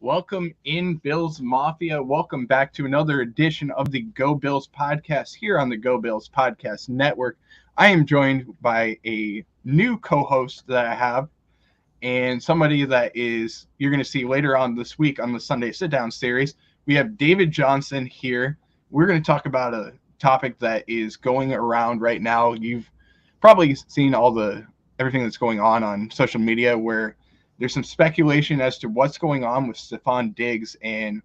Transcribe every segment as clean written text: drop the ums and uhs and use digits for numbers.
Welcome in, Bills Mafia. Welcome back to another edition of the Go Bills podcast here on the Go Bills Podcast Network. I am joined by a new co-host that I have and somebody that is you're going to see later on this week on the Sunday Sit Down series. We have David Johnson here. We're going to talk about a topic that is going around right now. You've probably seen everything that's going on social media where there's some speculation as to what's going on with Stefon Diggs, and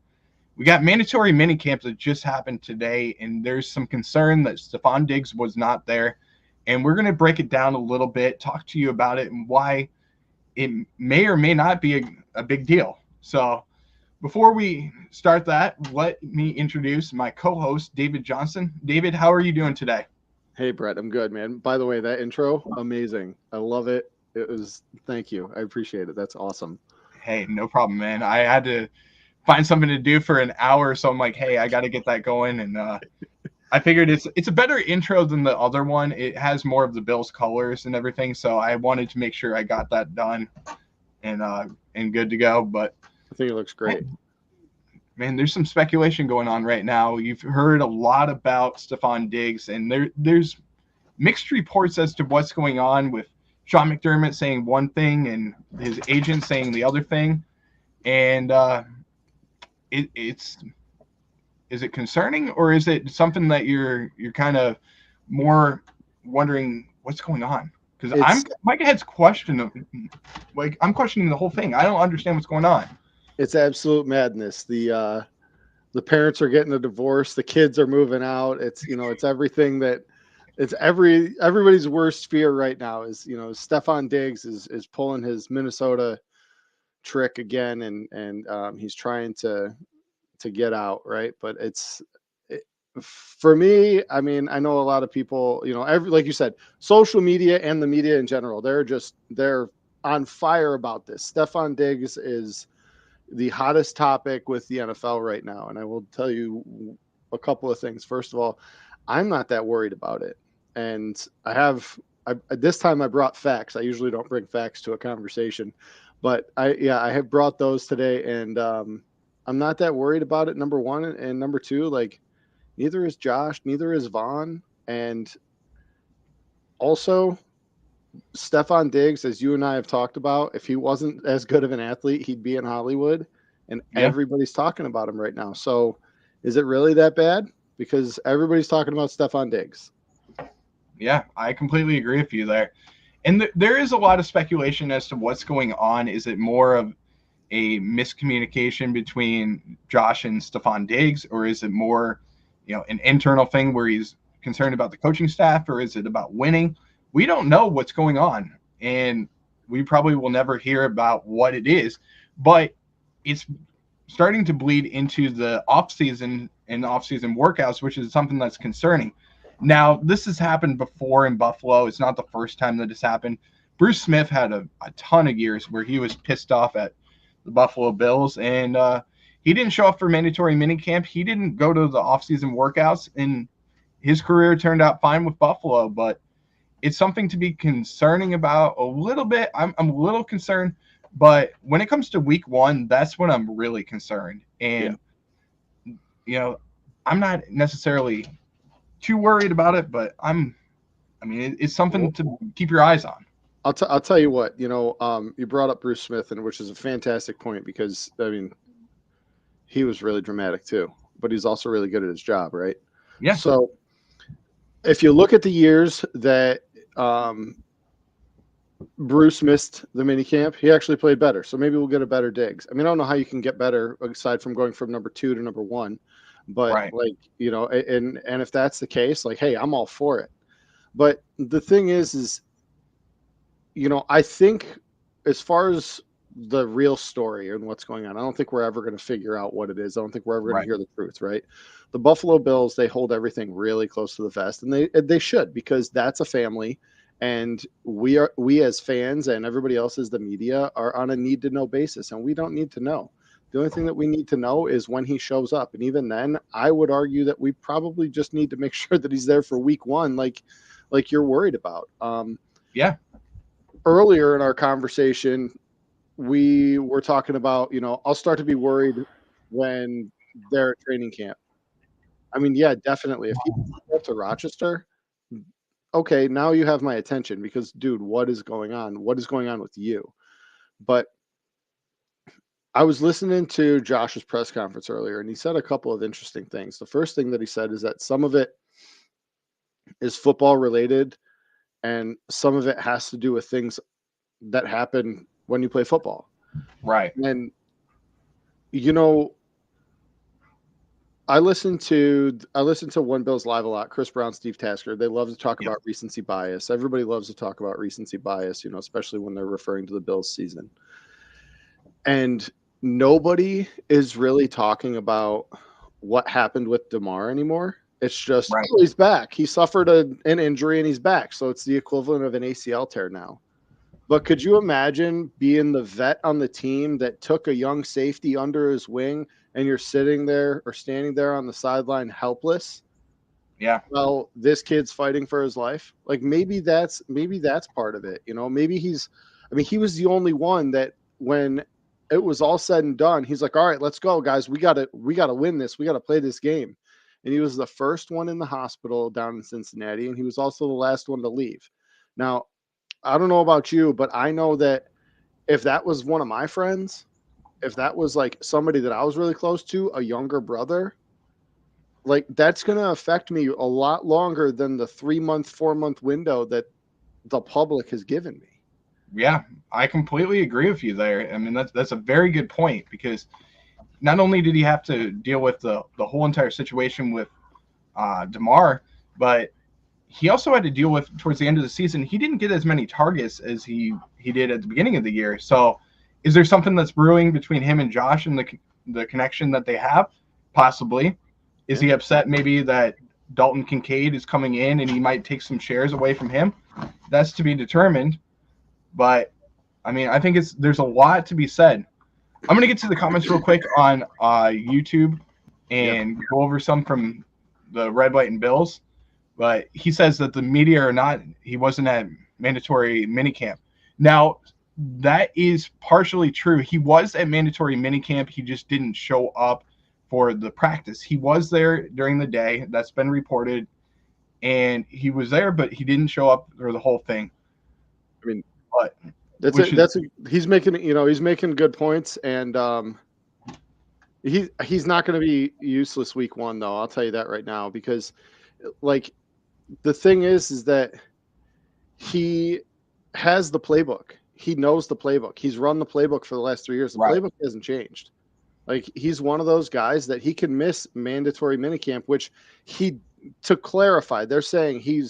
we got mandatory minicamp that just happened today, and there's some concern that Stefon Diggs was not there, and we're going to break it down a little bit, talk to you about it, and why it may or may not be a big deal. So before we start that, let me introduce my co-host, David Johnson. David, how are you doing today? Hey, Brett, I'm good, man. By the way, that intro, amazing. I love it. Thank you. I appreciate it. That's awesome. Hey, no problem, man. I had to find something to do for an hour, so I'm like, hey, I got to get that going. And I figured it's a better intro than the other one. It has more of the Bills colors and everything, so I wanted to make sure I got that done and good to go. But I think it looks great. Man, there's some speculation going on right now. You've heard a lot about Stefon Diggs, and there's mixed reports as to what's going on with Sean McDermott saying one thing and his agent saying the other thing. And is it concerning, or is it something that you're kind of more wondering what's going on? Because my head's I'm questioning the whole thing. I don't understand what's going on. It's absolute madness. The parents are getting a divorce. The kids are moving out. It's everything that it's everybody's worst fear right now is, Stefon Diggs is pulling his Minnesota trick again. And he's trying to get out. Right. But for me, I mean, I know a lot of people, like you said, social media and the media in general, they're on fire about this. Stefon Diggs is the hottest topic with the NFL right now. And I will tell you a couple of things. First of all, I'm not that worried about it. And this time I brought facts. I usually don't bring facts to a conversation, but I have brought those today, and I'm not that worried about it. Number one, and number two, like, neither is Josh, neither is Vaughn. And also, Stefon Diggs, as you and I have talked about, if he wasn't as good of an athlete, he'd be in Hollywood, and everybody's talking about him right now. So is it really that bad? Because everybody's talking about Stefon Diggs. Yeah, I completely agree with you there. And there is a lot of speculation as to what's going on. Is it more of a miscommunication between Josh and Stefon Diggs, or is it more, an internal thing where he's concerned about the coaching staff, or is it about winning? We don't know what's going on, and we probably will never hear about what it is, but it's starting to bleed into the offseason and offseason workouts, which is something that's concerning. Now, this has happened before in Buffalo. It's not the first time that it's happened. Bruce Smith had a ton of years where he was pissed off at the Buffalo Bills, and he didn't show up for mandatory minicamp. He didn't go to the offseason workouts, and his career turned out fine with Buffalo, but it's something to be concerning about a little bit. I'm a little concerned, but when it comes to week one, that's when I'm really concerned. And, I'm not necessarily too worried about it, but it's something to keep your eyes on. I'll tell you what, you brought up Bruce Smith, and which is a fantastic point, because, I mean, he was really dramatic too, but he's also really good at his job, right? Yeah. So if you look at the years that Bruce missed the minicamp, he actually played better. So maybe we'll get a better Diggs. I mean, I don't know how you can get better aside from going from number 2 to number 1, but right. And if that's the case, like, hey, I'm all for it. But the thing is, I think as far as the real story and what's going on, I don't think we're ever going to figure out what it is. I don't think we're ever going to hear the truth, right? The Buffalo Bills, they hold everything really close to the vest, and they should, because that's a family, and we as fans and everybody else as the media are on a need to know basis, and we don't need to know. The only thing that we need to know is when he shows up, and even then, I would argue that we probably just need to make sure that he's there for week 1, like you're worried about. Yeah. Earlier in our conversation, we were talking about, I'll start to be worried when they're at training camp. I mean, yeah, definitely. If he goes up to Rochester, okay, now you have my attention because, dude, what is going on? What is going on with you? But I was listening to Josh's press conference earlier, and he said a couple of interesting things. The first thing that he said is that some of it is football related, and some of it has to do with things that happen when you play football. Right. And, I listen to One Bills Live a lot. Chris Brown, Steve Tasker. They love to talk about recency bias. Everybody loves to talk about recency bias, especially when they're referring to the Bills season. And nobody is really talking about what happened with DeMar anymore. It's just, Right. oh, he's back. He suffered an injury and he's back. So it's the equivalent of an ACL tear now. But could you imagine being the vet on the team that took a young safety under his wing and you're sitting there or standing there on the sideline helpless? Yeah. Well, this kid's fighting for his life. Like maybe that's part of it. Maybe he was the only one that when it was all said and done, he's like, all right, let's go, guys. We gotta win this. We gotta play this game. And he was the first one in the hospital down in Cincinnati, and he was also the last one to leave. Now, I don't know about you, but I know that if that was one of my friends, if that was like somebody that I was really close to, a younger brother, like that's going to affect me a lot longer than the 3-month, 4-month window that the public has given me. Yeah, I completely agree with you there. I mean, that's a very good point because not only did he have to deal with the whole entire situation with DeMar, but he also had to deal with towards the end of the season. He didn't get as many targets as he did at the beginning of the year. So, is there something that's brewing between him and Josh and the connection that they have? Possibly. Is he upset maybe that Dalton Kincaid is coming in and he might take some shares away from him? That's to be determined. But I mean, I think there's a lot to be said. I'm going to get to the comments real quick on YouTube and go over some from the Red, White, and Bills. But he says that the media are not, he wasn't at mandatory minicamp. Now, that is partially true. He was at mandatory minicamp. He just didn't show up for the practice. He was there during the day. That's been reported. And he was there, but he didn't show up for the whole thing. I mean, but he's making good points, and he's not going to be useless week 1 though. I'll tell you that right now, because like the thing is that he has the playbook. He knows the playbook. He's run the playbook for the last 3 years. The playbook hasn't changed. Like he's one of those guys that he can miss mandatory minicamp, which to clarify, they're saying he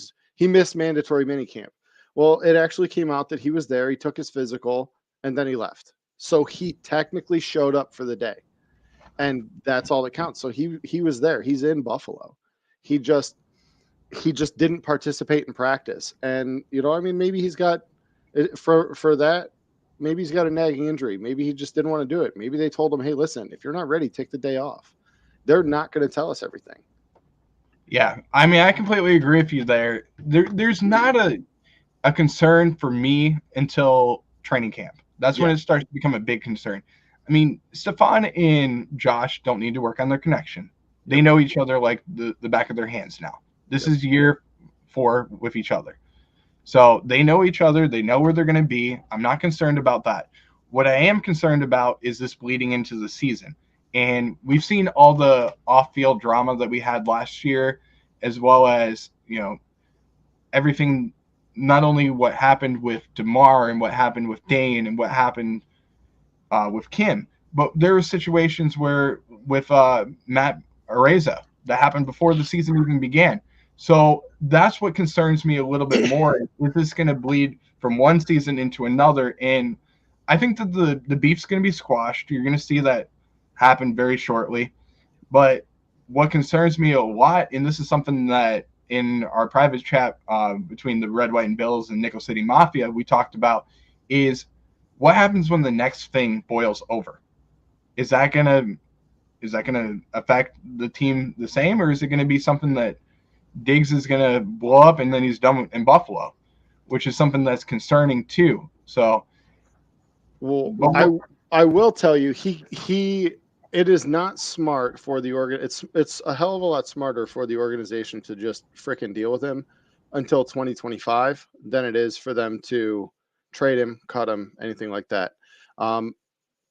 missed mandatory minicamp. Well, it actually came out that he was there. He took his physical and then he left. So he technically showed up for the day, and that's all that counts. So he was there. He's in Buffalo. He just didn't participate in practice. And maybe he's got for that. Maybe he's got a nagging injury. Maybe he just didn't want to do it. Maybe they told him, hey, listen, if you're not ready, take the day off. They're not going to tell us everything. Yeah. I mean, I completely agree with you there. There's not a concern for me until training camp. That's when it starts to become a big concern. I mean, Stefon and Josh don't need to work on their connection. They know each other like the back of their hands now. This is year 4 with each other. So they know each other. They know where they're going to be. I'm not concerned about that. What I am concerned about is this bleeding into the season. And we've seen all the off-field drama that we had last year, as well as, everything, not only what happened with DeMar and what happened with Dane and what happened with Kim, but there were situations where with Matt Araiza that happened before the season even began. So that's what concerns me a little bit more. Is this going to bleed from one season into another? And I think that the beef's going to be squashed. You're going to see that happen very shortly. But what concerns me a lot, and this is something that in our private chat between the Red, White, and Bills and Nickel City Mafia we talked about, is what happens when the next thing boils over? Is that gonna affect the team the same, or is it going to be something that Diggs is going to blow up and then he's done in Buffalo, which is something that's concerning too. So Well, But I will tell you, it is not smart for the It's a hell of a lot smarter for the organization to just fricking deal with him until 2025 than it is for them to trade him, cut him, anything like that. Um,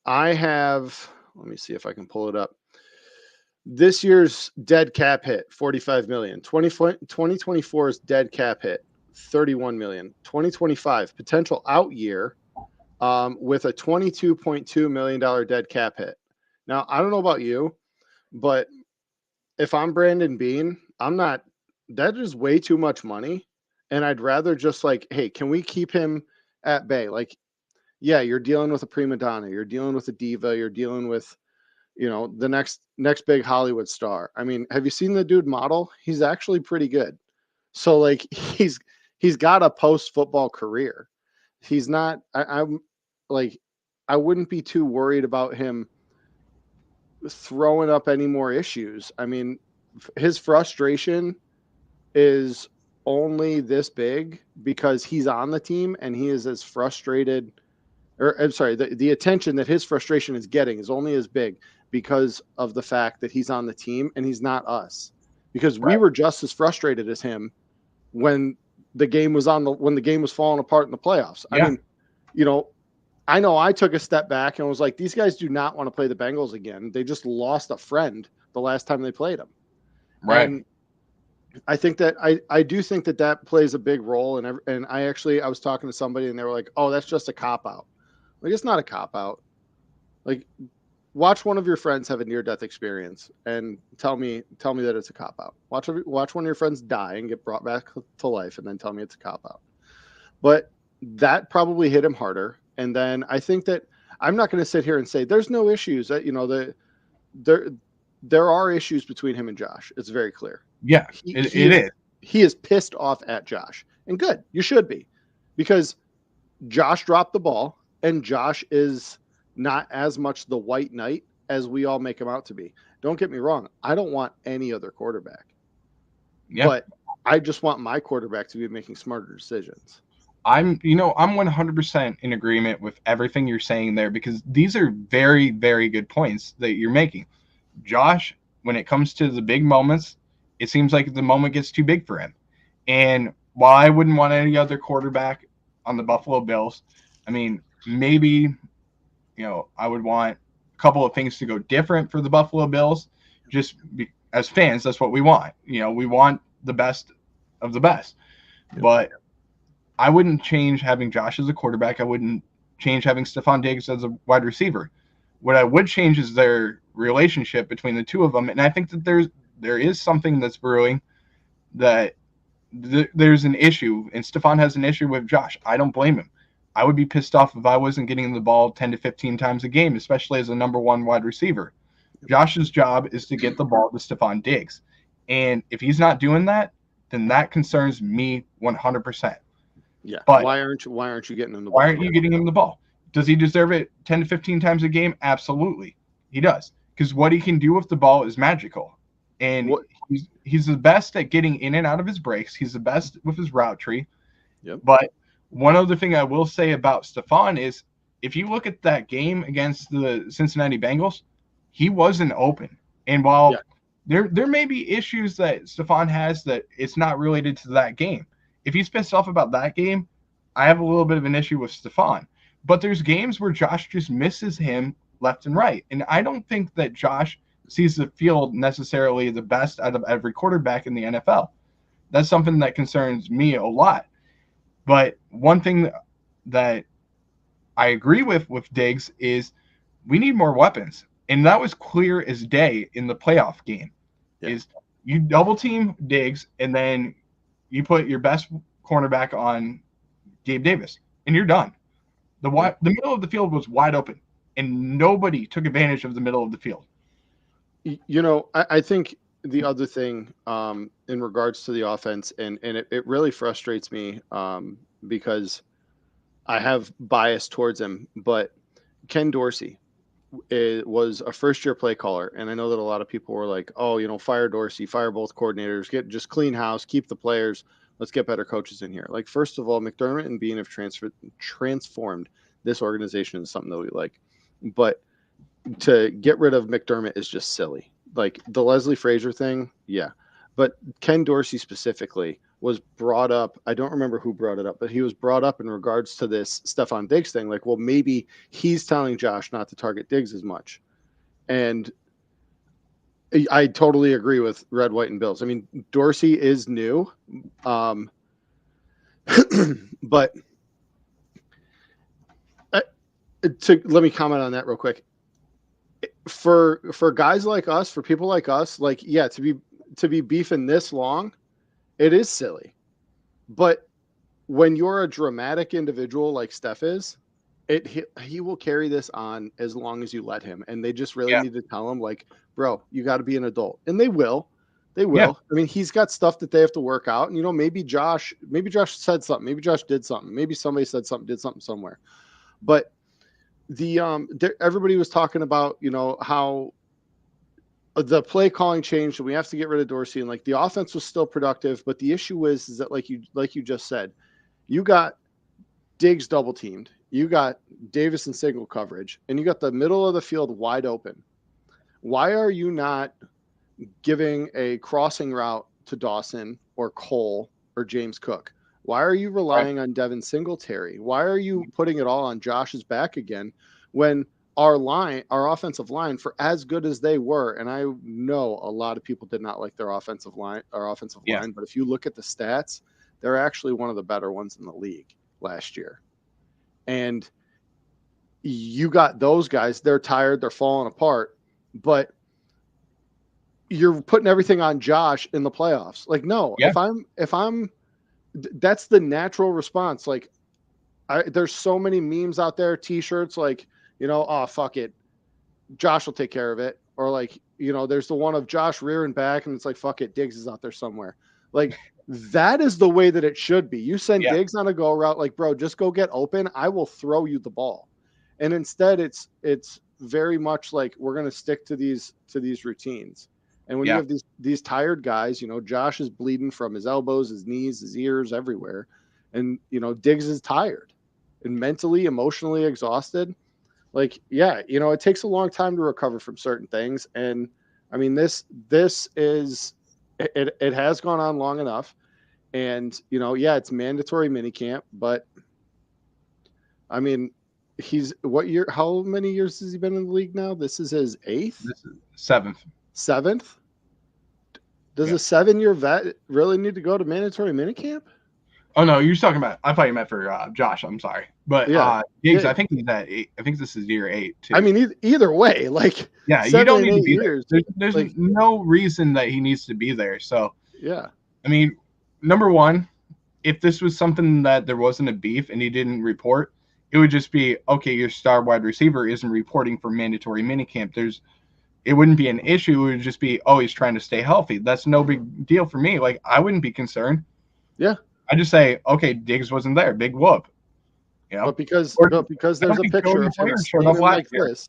I have. Let me see if I can pull it up. This year's dead cap hit 45 million. 2024's dead cap hit 31 million. 2025 potential out year with a $22.2 million dead cap hit. Now, I don't know about you, but if I'm Brandon Beane, that is way too much money. And I'd rather just like, hey, can we keep him at bay? Like, yeah, you're dealing with a prima donna, you're dealing with a diva, you're dealing with, the next big Hollywood star. I mean, have you seen the dude model? He's actually pretty good. So like he's got a post football career. He's not. I'm like, I wouldn't be too worried about him throwing up any more issues. I mean, his frustration is only this big because he's on the team and he is as frustrated, or I'm sorry, the attention that his frustration is getting is only as big because of the fact that he's on the team and he's not us. Because we were just as frustrated as him when the game was falling apart in the playoffs. Yeah. I mean, I know I took a step back and was like, these guys do not want to play the Bengals again. They just lost a friend the last time they played them. Right. And I think that I do think that plays a big role. And I was talking to somebody and they were like, oh, that's just a cop out. Like, it's not a cop out. Like, watch one of your friends have a near-death experience and tell me that it's a cop out. Watch one of your friends die and get brought back to life, and then tell me it's a cop out. But that probably hit him harder. And then I think that I'm not going to sit here and say there's no issues. That there are issues between him and Josh. It's very clear. Yeah, it is. He is pissed off at Josh, and good. You should be, because Josh dropped the ball, and Josh is not as much the white knight as we all make him out to be. Don't get me wrong. I don't want any other quarterback. Yeah. But I just want my quarterback to be making smarter decisions. I'm 100% in agreement with everything you're saying there, because these are very, very good points that you're making. Josh, when it comes to the big moments, it seems like the moment gets too big for him. And while I wouldn't want any other quarterback on the Buffalo Bills, I mean, maybe, I would want a couple of things to go different for the Buffalo Bills. As fans, that's what we want. We want the best of the best. But I wouldn't change having Josh as a quarterback. I wouldn't change having Stefon Diggs as a wide receiver. What I would change is their relationship between the two of them. And I think that there is something that's brewing, that there's an issue, and Stefon has an issue with Josh. I don't blame him. I would be pissed off if I wasn't getting the ball 10 to 15 times a game, especially as a number one wide receiver. Josh's job is to get the ball to Stefon Diggs. And if he's not doing that, then that concerns me 100%. Yeah. But why aren't you getting him the ball? Why aren't you getting him the ball? Does he deserve it 10 to 15 times a game? Absolutely. He does. Because what he can do with the ball is magical. And he's the best at getting in and out of his breaks. He's the best with his route tree. Yep. But one other thing I will say about Stefon is, if you look at that game against the Cincinnati Bengals, he wasn't open. And while there may be issues that Stefon has that it's not related to that game. If he's pissed off about that game, I have a little bit of an issue with Stefon. But there's games where Josh just misses him left and right. And I don't think that Josh sees the field necessarily the best out of every quarterback in the NFL. That's something that concerns me a lot. But one thing that I agree with Diggs is we need more weapons. And that was clear as day in the playoff game. Yeah. Is you double team Diggs, and then you put your best cornerback on Gabe Davis, and you're done. The middle of the field was wide open, and nobody took advantage of the middle of the field. I think the other thing in regards to the offense, and it really frustrates me because I have bias towards him, but Ken Dorsey was a first-year play caller, and I know that a lot of people were like, oh, fire Dorsey, fire both coordinators, just clean house, keep the players, let's get better coaches in here. Like, first of all, McDermott and Beane have transformed this organization is something that we like. But to get rid of McDermott is just silly. Like the Leslie Frazier thing, yeah. But Ken Dorsey specifically was brought up. I don't remember who brought it up, but he was brought up in regards to this Stefon Diggs thing. Like, well, maybe he's telling Josh not to target Diggs as much. And I totally agree with Red, White, and Bills. I mean, Dorsey is new. But let me comment on that real quick. For guys like us, for people like us, like, yeah, to be beefing this long, it is silly. But when you're a dramatic individual like Steph is, he will carry this on as long as you let him. And they just really need to tell him, like, bro, you got to be an adult. And they will. They will. Yeah. I mean, he's got stuff that they have to work out. And, you know, maybe Josh said something. Maybe Josh did something. Maybe somebody said something, did something somewhere. But everybody was talking about, you know, how the play calling changed and we have to get rid of Dorsey, and like the offense was still productive. But the issue is that like you just said, you got Diggs double teamed, you got Davis in single coverage, and you got the middle of the field wide open. Why are you not giving a crossing route to Dawson or Cole or James Cook? Why are you relying on Devin Singletary? Why are you putting it all on Josh's back again when our offensive line, for as good as they were, and I know a lot of people did not like their offensive line, but if you look at the stats, they're actually one of the better ones in the league last year. And you got those guys, they're tired, they're falling apart, but you're putting everything on Josh in the playoffs. Like, no, if I'm that's the natural response. Like, there's so many memes out there, t-shirts, like, you know, oh, fuck it, Josh will take care of it. Or like, you know, there's the one of Josh rearing back and it's like, fuck it, Diggs is out there somewhere. Like, that is the way that it should be. You send Diggs on a go route, like, bro, just go get open. I will throw you the ball. And instead it's very much like, we're going to stick to these routines. And when you have these tired guys, you know, Josh is bleeding from his elbows, his knees, his ears, everywhere. And, you know, Diggs is tired and mentally, emotionally exhausted. Like, yeah, you know, it takes a long time to recover from certain things. And I mean, this is, it has gone on long enough. And, you know, yeah, it's mandatory minicamp, but I mean, how many years has he been in the league now? This is his 8th? This is 7th. 7th? Does a 7-year vet really need to go to mandatory minicamp? Oh no, you're talking about. I thought you meant for Josh. I'm sorry, but Diggs, I think he's at 8. I think this is year 8 too. I mean, either way, like, you don't need to be there. There's like, no reason that he needs to be there. So yeah, I mean, number one, if this was something that there wasn't a beef and he didn't report, it would just be, okay, your star wide receiver isn't reporting for mandatory minicamp. It wouldn't be an issue. It would just be, oh, he's trying to stay healthy. That's no big deal for me. Like, I wouldn't be concerned. Yeah. I just say, okay, Diggs wasn't there. Big whoop. You know? But because there's a picture of him standing like this.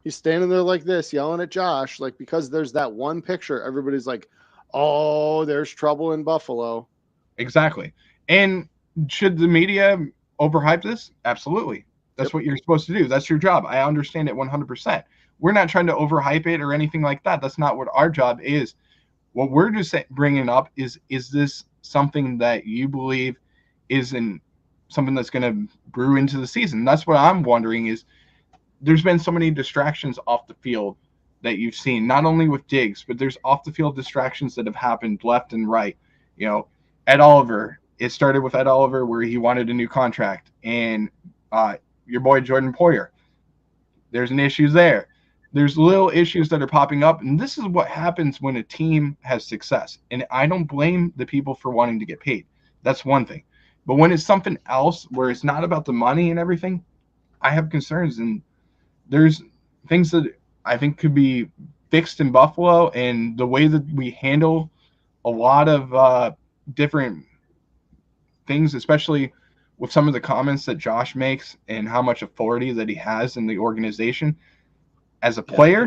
He's standing there like this, yelling at Josh. Like, because there's that one picture, everybody's like, oh, there's trouble in Buffalo. Exactly. And should the media overhype this? Absolutely. That's what you're supposed to do. That's your job. I understand it 100%. We're not trying to overhype it or anything like that. That's not what our job is. What we're just bringing up is this something that you believe isn't something that's going to brew into the season? That's what I'm wondering. Is there's been so many distractions off the field that you've seen, not only with Diggs, but there's off the field distractions that have happened left and right. You know, Ed Oliver, it started with Ed Oliver where he wanted a new contract, and your boy Jordan Poyer, there's an issue there. There's little issues that are popping up, and this is what happens when a team has success. And I don't blame the people for wanting to get paid. That's one thing. But when it's something else where it's not about the money and everything, I have concerns. And there's things that I think could be fixed in Buffalo, and the way that we handle a lot of different things, especially with some of the comments that Josh makes and how much authority that he has in the organization. As a player,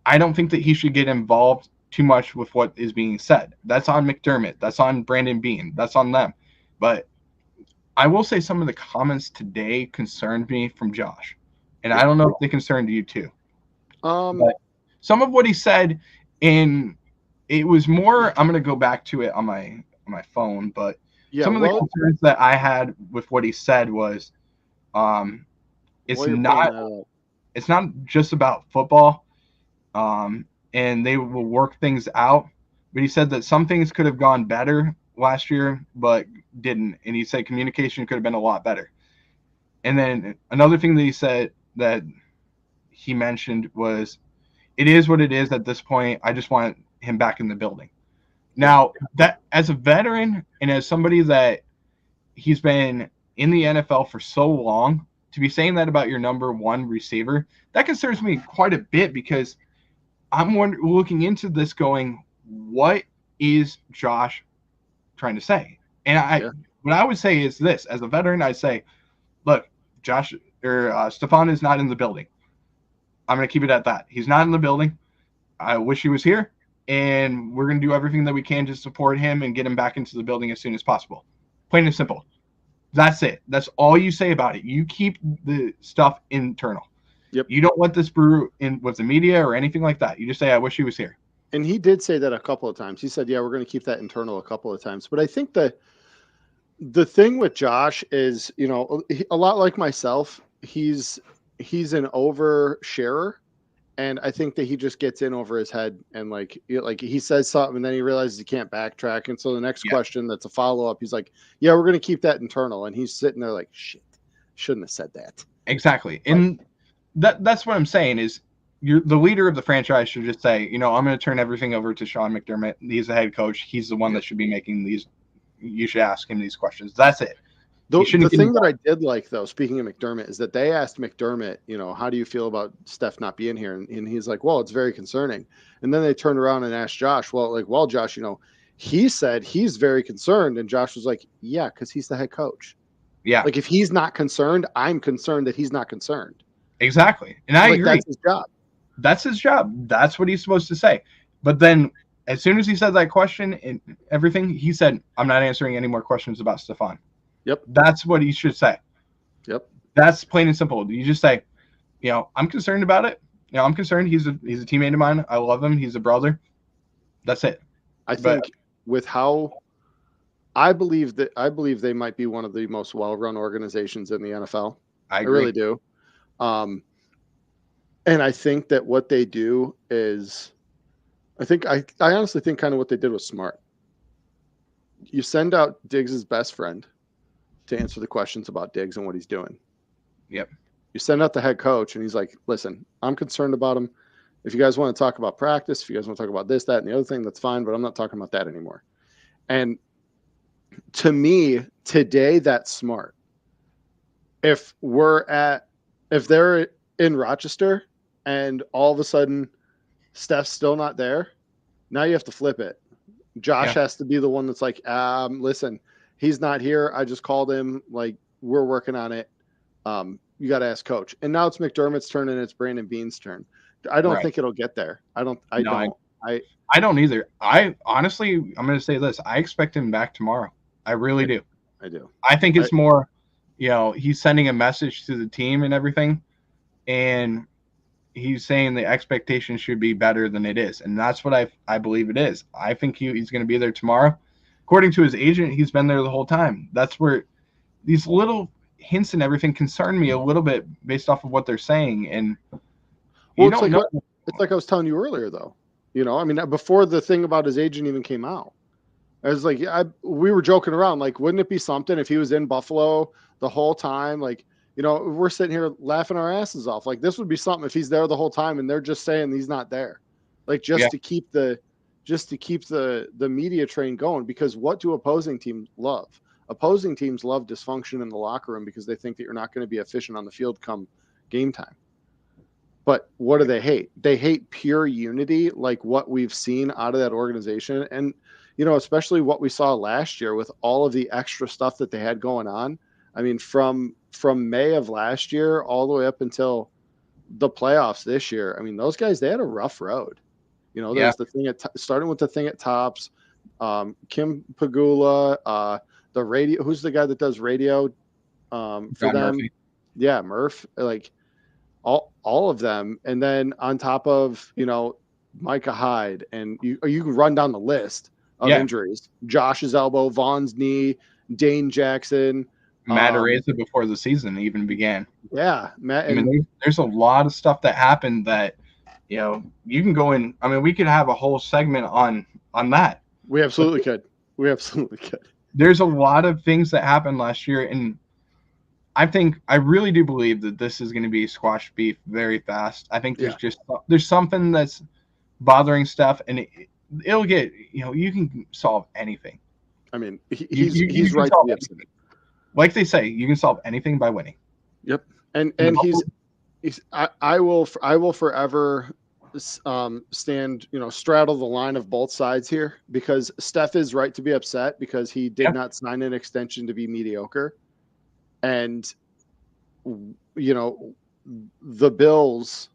I don't think that he should get involved too much with what is being said. That's on McDermott. That's on Brandon Beane. That's on them. But I will say some of the comments today concerned me from Josh, and I Yeah. don't know if they concerned you too. Um, But some of what he said, in it was more. I'm going to go back to it on my phone, but yeah. some of the Well, concerns that I had with what he said was, it's while you're pulling not that up, it's not just about football, and they will work things out. But he said that some things could have gone better last year, but didn't, and he said communication could have been a lot better. And then another thing that he said that he mentioned was, it is what it is at this point. I just want him back in the building. yeah, Now, that as a veteran and as somebody that he's been in the NFL for so long, to be saying that about your number one receiver, that concerns me quite a bit, because I'm looking into this going, what is Josh trying to say? And yeah, what I would say is this: as a veteran, I say, look, Josh or Stefon is not in the building. I'm going to keep it at that. He's not in the building. I wish he was here, and we're going to do everything that we can to support him and get him back into the building as soon as possible. Plain and simple. That's it. That's all you say about it. You keep the stuff internal. yep. You don't let this brew in with the media or anything like that. You just say, I wish he was here. And he did say that a couple of times. He said, "Yeah, we're going to keep that internal" a couple of times. But I think the thing with Josh is, a lot like myself, he's an oversharer, and I think that he just gets in over his head, and like he says something and then he realizes he can't backtrack, and so the next Yeah, question that's a follow up, he's like, "Yeah, we're going to keep that internal," and he's sitting there like, "Shit, shouldn't have said that." exactly. Like, And that's what I'm saying is, you're the leader of the franchise should just say, I'm going to turn everything over to Sean McDermott. He's the head coach. He's the one yeah. that should be making these. You should ask him these questions. That's it. He The shouldn't get thing that involved. I did like, though, speaking of McDermott, is that they asked McDermott, how do you feel about Steph not being here? And he's like, well, it's very concerning. And then they turned around and asked Josh, well, Josh, he said he's very concerned. And Josh was like, yeah, because he's the head coach. Yeah, Like, if he's not concerned, I'm concerned that he's not concerned. exactly. And I Like, agree. that's his job. That's his job. That's what he's supposed to say. But then, as soon as he said that question and everything, he said, I'm not answering any more questions about Stefon. Yep. That's what he should say. Yep. That's plain and simple. You just say, I'm concerned about it. I'm concerned. He's a teammate of mine. I love him. He's a brother. That's it. I But think with how I believe they might be one of the most well-run organizations in the NFL. I I agree. really do. And I think that what they do is, I honestly think kind of what they did was smart. You send out Diggs' best friend to answer the questions about Diggs and what he's doing. Yep. You send out the head coach, and he's like, listen, I'm concerned about him. If you guys want to talk about practice, if you guys want to talk about this, that, and the other thing, that's fine, but I'm not talking about that anymore. And to me, today, that's smart. If they're in Rochester and all of a sudden Steph's still not there, now you have to flip it. Josh has to be the one that's like, listen, he's not here. I just called him. Like, we're working on it. You got to ask coach. And now it's McDermott's turn and it's Brandon Beane's turn. I don't think it'll get there. I don't either. I honestly, I'm going to say this. I expect him back tomorrow. I really do. I do. I think it's more, he's sending a message to the team and everything, and he's saying the expectation should be better than it is. And that's what I believe it is. I think he's going to be there tomorrow. According to his agent, he's been there the whole time. That's where these little hints and everything concern me a little bit based off of what they're saying. And it's like I was telling you earlier, though. Before the thing about his agent even came out, I was like, we were joking around. Like, wouldn't it be something if he was in Buffalo the whole time? Like, we're sitting here laughing our asses off. Like, this would be something if he's there the whole time and they're just saying he's not there. Like, to keep the media train going, because what do opposing teams love? Opposing teams love dysfunction in the locker room because they think that you're not going to be efficient on the field come game time. But what do they hate? They hate pure unity, like what we've seen out of that organization. And, especially what we saw last year with all of the extra stuff that they had going on. I mean, from May of last year all the way up until the playoffs this year, I mean, those guys, they had a rough road. There's the thing starting with the thing at Tops, Kim Pagula, radio. Who's the guy that does radio for John them? Murphy. Yeah, Murph. Like all of them, and then on top of Micah Hyde, and you can run down the list of injuries. Josh's elbow, Vaughn's knee, Dane Jackson, Matt Areza before the season even began. Yeah, Matt. I mean, there's a lot of stuff that happened that you can go in. I mean, we could have a whole segment on that. We absolutely could. There's a lot of things that happened last year, and I really do believe that this is going to be squash beef very fast. I think there's something that's bothering Steph, and it'll get you can solve anything. I mean, he's right to be upset. Like they say, you can solve anything by winning. Yep, and I will forever stand straddle the line of both sides here, because Steph is right to be upset because he did not sign an extension to be mediocre, and the Bills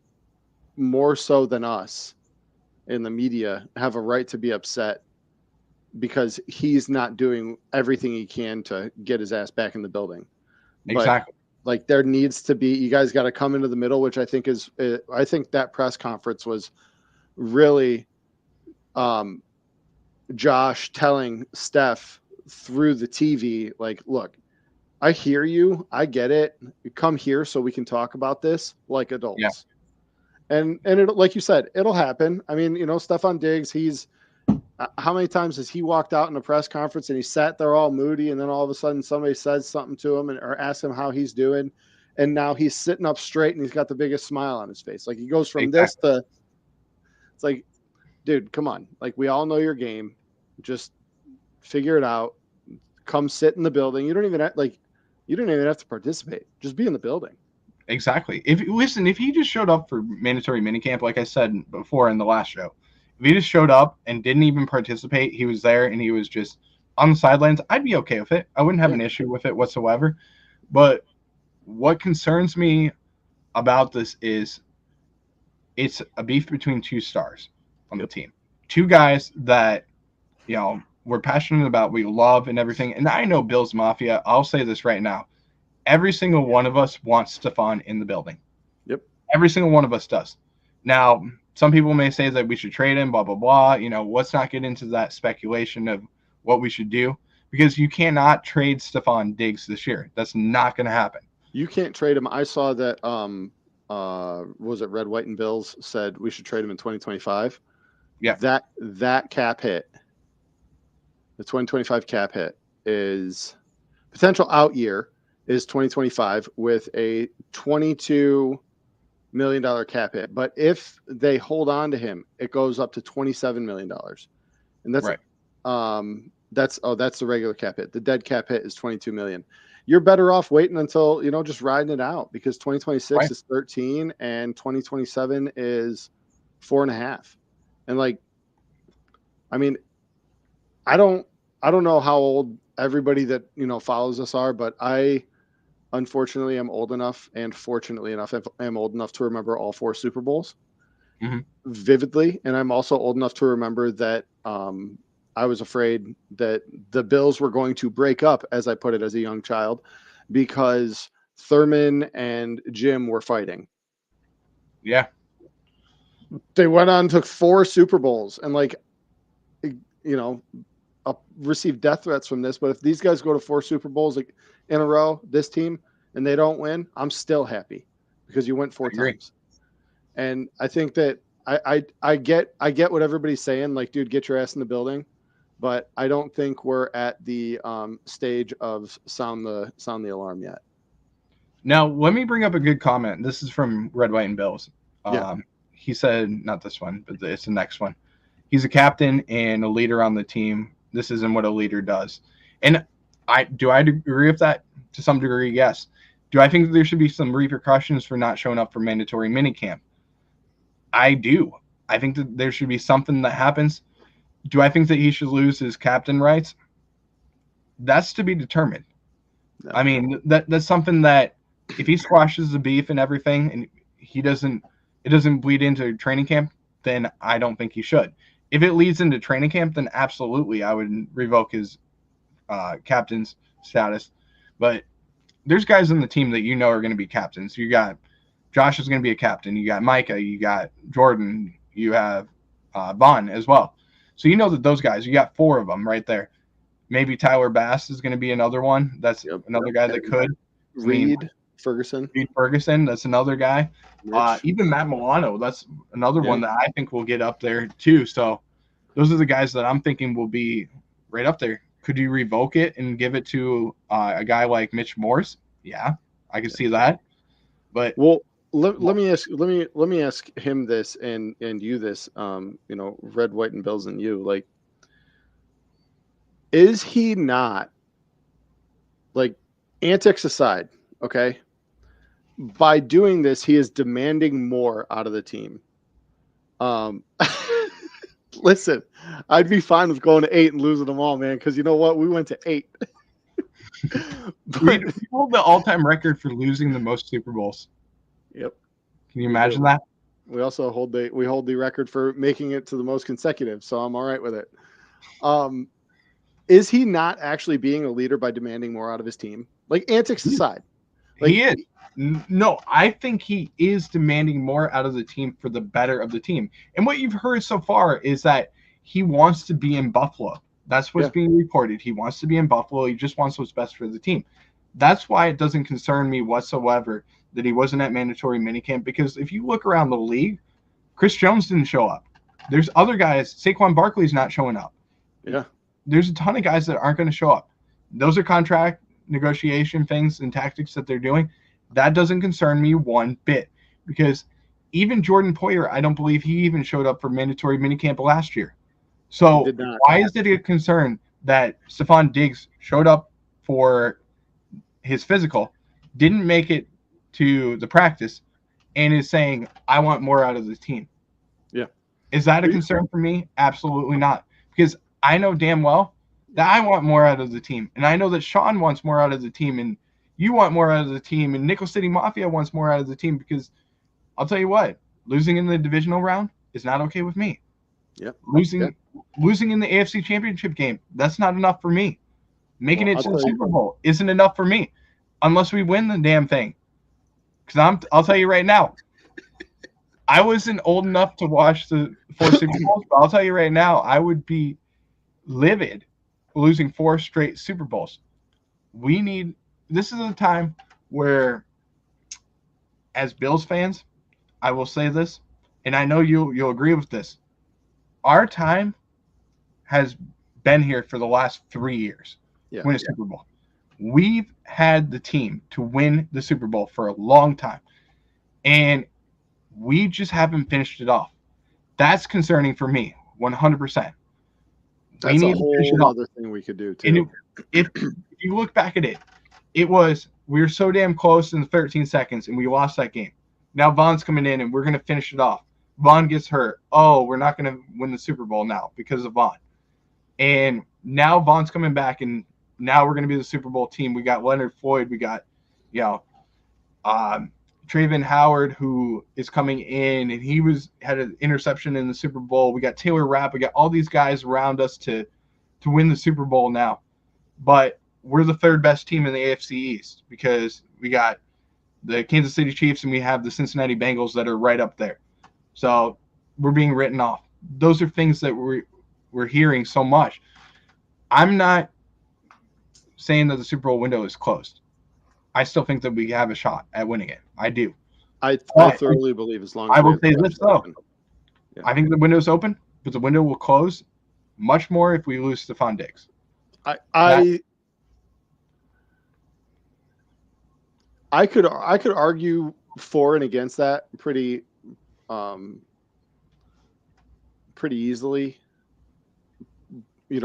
more so than us in the media have a right to be upset because he's not doing everything he can to get his ass back in the building. Exactly. But, like, there needs to be, you guys got to come into the middle, which I think that press conference was really Josh telling Steph through the TV, like, look, I hear you. I get it. Come here so we can talk about this like adults. Yeah. And it, like you said, it'll happen. I mean, Stefon Diggs, how many times has he walked out in a press conference and he sat there all moody, and then all of a sudden somebody says something to him or asks him how he's doing, and now he's sitting up straight and he's got the biggest smile on his face. Like, he goes from this to, it's like, dude, come on. Like, we all know your game. Just figure it out. Come sit in the building. You don't even have to participate. Just be in the building. Exactly. If he just showed up for mandatory minicamp, like I said before in the last show, if he just showed up and didn't even participate, he was there and he was just on the sidelines, I'd be okay with it. I wouldn't have an issue with it whatsoever. But what concerns me about this is it's a beef between two stars on the team. Two guys that, we're passionate about, we love and everything. And I know Bills Mafia, I'll say this right now. Every single one of us wants Stefon in the building. Yep. Every single one of us does. Now, some people may say that we should trade him, blah, blah, blah. Let's not get into that speculation of what we should do, because you cannot trade Stefon Diggs this year. That's not going to happen. You can't trade him. I saw that, was it Red, White, and Bills said we should trade him in 2025. Yeah. That cap hit, the 2025 cap hit, is potential out year is 2025 with a $22 million cap hit. But if they hold on to him, it goes up to $27 million. And that's right. That's the regular cap hit. The dead cap hit is $22 million. You're better off waiting until, just riding it out, because 2026 is 13 and 2027 is 4.5. And, like, I mean, I don't know how old everybody that, follows us are, but I unfortunately am old enough, and fortunately enough, I'm old enough to remember all 4 Super Bowls vividly. And I'm also old enough to remember that I was afraid that the Bills were going to break up, as I put it as a young child, because Thurman and Jim were fighting. Yeah. They went on, took 4 Super Bowls, and, like, received death threats from this. But if these guys go to 4 Super Bowls, like, in a row, this team, and they don't win, I'm still happy, because you went 4 times. And I think that I get what everybody's saying. Like, dude, get your ass in the building. But I don't think we're at the stage of sound the alarm yet. Now, let me bring up a good comment. This is from Red, White, and Bills. He said, not this one, but it's the next one. He's a captain and a leader on the team. This isn't what a leader does. And I agree with that to some degree? Yes. Do I think there should be some repercussions for not showing up for mandatory minicamp? I do. I think that there should be something that happens. Do I think that he should lose his captain rights? That's to be determined. No. I mean, that's something that if he squashes the beef and everything, and it doesn't bleed into training camp, then I don't think he should. If it leads into training camp, then absolutely I would revoke his captain's status, but there's guys on the team that are going to be captains. You got Josh is going to be a captain. You got Micah. You got Jordan. You have Vaughn as well. So that those guys. You got 4 of them right there. Maybe Tyler Bass is going to be another one. That's another guy that could. Reed Ferguson. That's another guy. Even Matt Milano. That's another one that I think will get up there too. So those are the guys that I'm thinking will be right up there. Could you revoke it and give it to a guy like Mitch Morse? Yeah, I can see that. But let me ask him this and you this. Red, white, and Bills and you, like, is he not, like, antics aside, okay? By doing this, he is demanding more out of the team. Listen, I'd be fine with going to 8 and losing them all, man, because you know what? We went to 8. We hold the all-time record for losing the most Super Bowls. Yep. Can you imagine that? We also hold the record for making it to the most consecutive, so I'm all right with it. Is he not actually being a leader by demanding more out of his team? Like, antics aside. Like, he is. No, I think he is demanding more out of the team for the better of the team. And what you've heard so far is that he wants to be in Buffalo. That's what's being reported. He wants to be in Buffalo. He just wants what's best for the team. That's why it doesn't concern me whatsoever that he wasn't at mandatory minicamp, because if you look around the league, Chris Jones didn't show up. There's other guys. Saquon Barkley's not showing up. Yeah. There's a ton of guys that aren't going to show up. Those are contract negotiation things and tactics that they're doing. That doesn't concern me one bit, because even Jordan Poyer, I don't believe he even showed up for mandatory minicamp last year. So why is it a concern that Stefon Diggs showed up for his physical, didn't make it to the practice, and is saying, I want more out of the team? Yeah. Is that a concern for me? Absolutely not. Because I know damn well that I want more out of the team. And I know that Sean wants more out of the team, and you want more out of the team, and Nickel City Mafia wants more out of the team, because I'll tell you what, losing in the divisional round is not okay with me. Yep. Losing in the AFC Championship game, that's not enough for me. Making it to the Super Bowl isn't enough for me unless we win the damn thing. Because I'll tell you right now, I wasn't old enough to watch the 4 Super Bowls, but I'll tell you right now, I would be livid losing 4 straight Super Bowls. This is a time where, as Bills fans, I will say this, and I know you'll agree with this. Our time has been here for the last 3 years to win a Super Bowl. We've had the team to win the Super Bowl for a long time, and we just haven't finished it off. That's concerning for me, 100%. That's a whole other thing we could do, too. And if you look back at it, we were so damn close in the 13 seconds, and we lost that game. Now Vaughn's coming in, and we're going to finish it off. Vaughn gets hurt. Oh, we're not going to win the Super Bowl now because of Vaughn. And now Vaughn's coming back, and now we're going to be the Super Bowl team. We got Leonard Floyd. We got, Trayvon Howard, who is coming in, and he had an interception in the Super Bowl. We got Taylor Rapp. We got all these guys around us to win the Super Bowl now. But we're the 3rd best team in the AFC East, because we got the Kansas City Chiefs and we have the Cincinnati Bengals that are right up there. So we're being written off. Those are things that we're hearing so much. I'm not saying that the Super Bowl window is closed. I still think that we have a shot at winning it. I do. I thoroughly believe, as long as I will say this, though. Yeah. I think the window's open, but the window will close much more if we lose Stefon Diggs. I could argue for and against that pretty easily,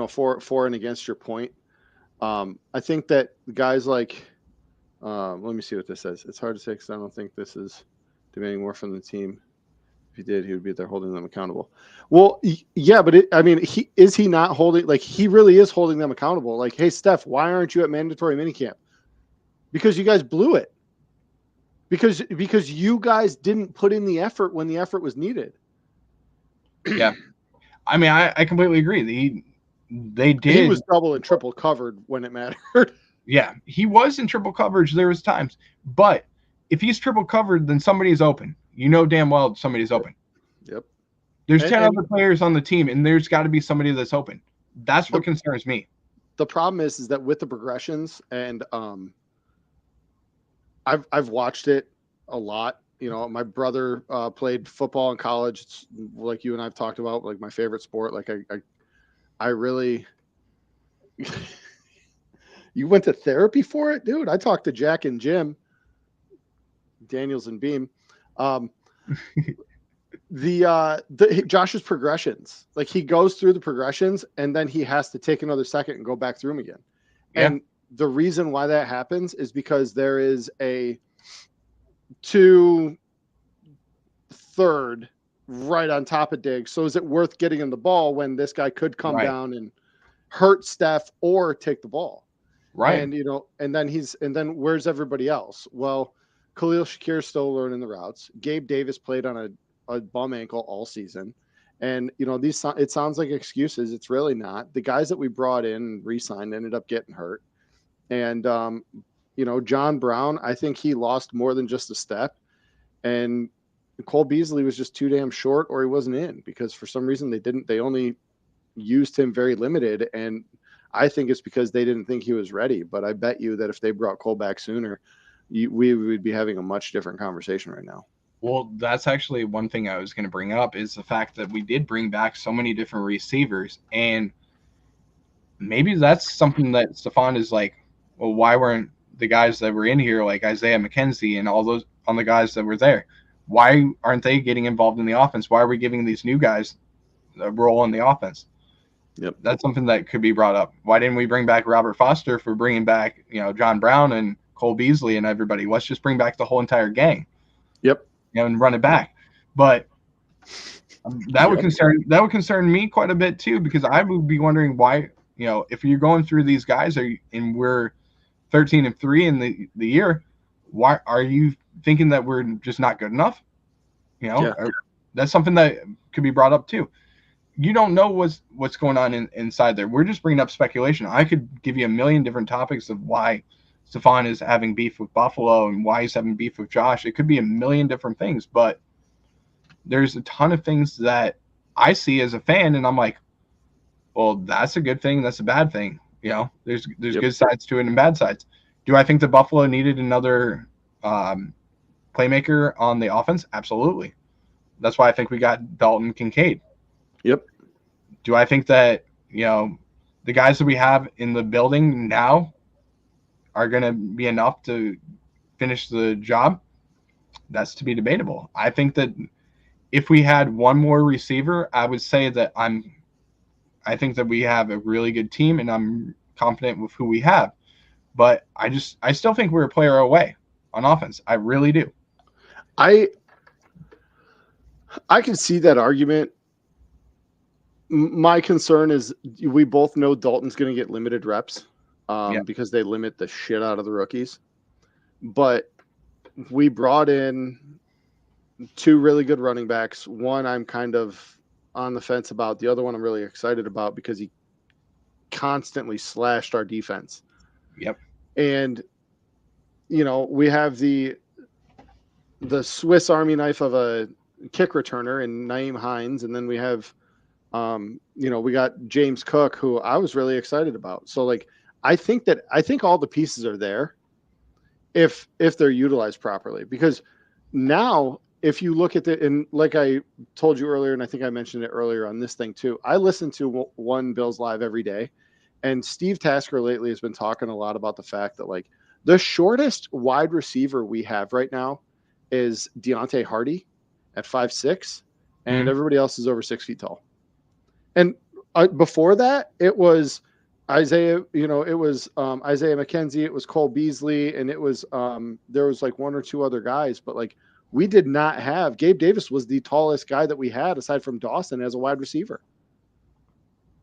for and against your point. I think that guys like, let me see what this says. It's hard to say because I don't think this is demanding more from the team. If he did, he would be there holding them accountable. Well, yeah, but he not holding, like, he really is holding them accountable. Like, hey, Steph, why aren't you at mandatory minicamp? Because you guys blew it. Because you guys didn't put in the effort when the effort was needed. Yeah. I completely agree. they did. He was double and triple covered when it mattered. Yeah, he was in triple coverage. There was times, but if he's triple covered, then somebody's open. You know damn well somebody's open. Yep. There's 10 other players on the team, and there's got to be somebody that's open. That's what concerns me. The problem is that with the progressions, and I've watched it a lot. You know, my brother played football in college. It's like you and I've talked about, like my favorite sport. Like I really. You went to therapy for it, dude? I talked to Jack and Jim, Daniels and Beam. Josh's progressions, like he goes through the progressions and then he has to take another second and go back through them again. Yeah. And the reason why that happens is because there is a 2/3 right on top of Diggs. So is it worth getting him the ball when this guy could come down and hurt Steph or take the ball? Right. And, you know, and then where's everybody else? Well, Khalil Shakir is still learning the routes. Gabe Davis played on a bum ankle all season. And, you know, it sounds like excuses. It's really not. The guys that we brought in and re-signed ended up getting hurt. And, you know, John Brown, I think he lost more than just a step. And Cole Beasley was just too damn short, or he wasn't in, because for some reason they only used him very limited. And I think it's because they didn't think he was ready. But I bet you that if they brought Cole back sooner, we would be having a much different conversation right now. Well, that's actually one thing I was going to bring up, is the fact that we did bring back so many different receivers. And maybe that's something that Stefon is like, well, why weren't the guys that were in here, like Isaiah McKenzie and all those on the guys that were there, why aren't they getting involved in the offense? Why are we giving these new guys a role in the offense? Yep. That's something that could be brought up. Why didn't we bring back Robert Foster for bringing back, you know, John Brown and Cole Beasley and everybody? Let's just bring back the whole entire gang. Yep. You know, and run it back. But that would concern me quite a bit too, because I would be wondering why, you know, if you're going through these guys and we're 13-3 in the year, why are you thinking that we're just not good enough? You know, that's something that could be brought up too. You don't know what's going on inside there. We're just bringing up speculation. I could give you a million different topics of why Stefon is having beef with Buffalo and why he's having beef with Josh. It could be a million different things, but there's a ton of things that I see as a fan, and I'm like, well, that's a good thing. That's a bad thing. You know, there's good sides to it and bad sides. Do I think that Buffalo needed another playmaker on the offense? Absolutely. That's why I think we got Dalton Kincaid. Yep. Do I think that, you know, the guys that we have in the building now are going to be enough to finish the job? That's to be debatable. I think that if we had one more receiver, I would say that I think that we have a really good team, and I'm confident with who we have. But I still think we're a player away on offense. I really do. I can see that argument. My concern is we both know Dalton's going to get limited reps because they limit the shit out of the rookies. But we brought in 2 really good running backs. One I'm kind of on the fence about. The other one I'm really excited about because he constantly slashed our defense. Yep. And, you know, we have the Swiss Army knife of a kick returner in Naeem Hines. And then we have, you know, we got James Cook, who I was really excited about. So, like, I think all the pieces are there if they're utilized properly. Because now, if you look at and like I told you earlier, and I think I mentioned it earlier on this thing too, I listen to One Bills Live every day. And Steve Tasker lately has been talking a lot about the fact that, like, the shortest wide receiver we have right now is Deontay Hardy at 5'6", and everybody else is over 6 feet tall. And before that, it was Isaiah, you know, it was Isaiah McKenzie, it was Cole Beasley, and it was there was like 1 or 2 other guys, but like we did not have Gabe Davis was the tallest guy that we had aside from Dawson as a wide receiver.